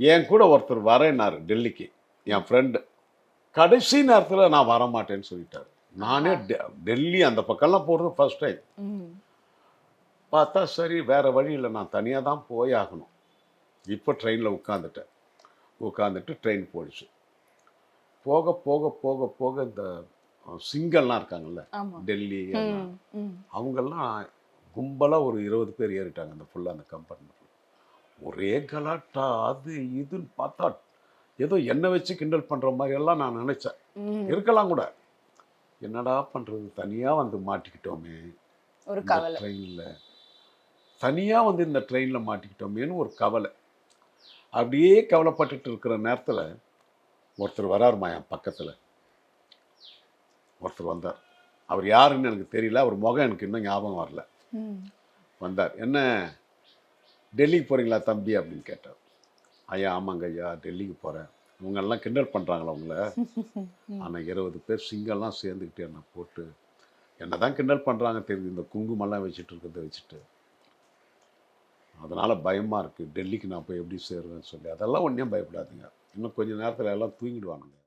என் கூட ஒருத்தர் வரேன்னாரு டெல்லிக்கு, என் ஃப்ரெண்டு. கடைசி நேரத்தில் நான் வரமாட்டேன்னு சொல்லிட்டாரு. நானே டெல்லி அந்த பக்கம்லாம் போகிறது ஃபர்ஸ்ட் டைம். பார்த்தா சரி வேறு வழி இல்லை, நான் தனியாக தான் போய் ஆகணும். இப்போ ட்ரெயினில் உட்காந்துட்டு ட்ரெயின் போயிடுச்சு. போக போக போக போக இந்த சிங்கள்லாம் இருக்காங்கல்ல டெல்லி, அவங்கெல்லாம் கும்பலாக ஒரு 20 பேர் ஏறிட்டாங்க அந்த ஃபுல்லாக அந்த கம்பார்ட்மெண்ட்டில். ஒரே கலாட்டா அது இதுன்னு பார்த்தா ஏதோ என்னை வச்சு கிண்டல் பண்ணுற மாதிரியெல்லாம் நான் நினச்சேன். இருக்கலாம் கூட. என்னடா பண்ணுறது, தனியாக வந்து மாட்டிக்கிட்டோமே ஒரு இந்த ட்ரெயினில், தனியாக வந்து இந்த ட்ரெயினில் மாட்டிக்கிட்டோமேன்னு ஒரு கவலை. அப்படியே கவலைப்பட்டுட்டு இருக்கிற நேரத்தில் ஒருத்தர் வராருமா என் பக்கத்தில். ஒருத்தர் வந்தார். அவர் யாருன்னு எனக்கு தெரியல, அவர் முகம் எனக்கு இன்னும் ஞாபகம் வரல. வந்தார். என்ன டெல்லிக்கு போகிறீங்களா தம்பி அப்படின்னு கேட்டார். ஐயா ஆமாங்க ஐயா டெல்லிக்கு போகிறேன். இவங்கெல்லாம் கிண்டல் பண்ணுறாங்களா உங்களை? ஆனால் 20 பேர் சிங்கெல்லாம் சேர்ந்துக்கிட்டு என்னை போட்டு என்ன தான் கிண்டல் பண்ணுறாங்க தெரியுது, இந்த குங்குமெல்லாம் வச்சுட்டு இருக்கிறத வச்சுட்டு. அதனால் பயமாக இருக்குது, டெல்லிக்கு நான் போய் எப்படி சேருவேன்னு சொல்லி. அதெல்லாம் ஒன்றும் பயப்படாதுங்க, இன்னும் கொஞ்சம் நேரத்தில் எல்லாம் தூங்கிடுவானுங்க.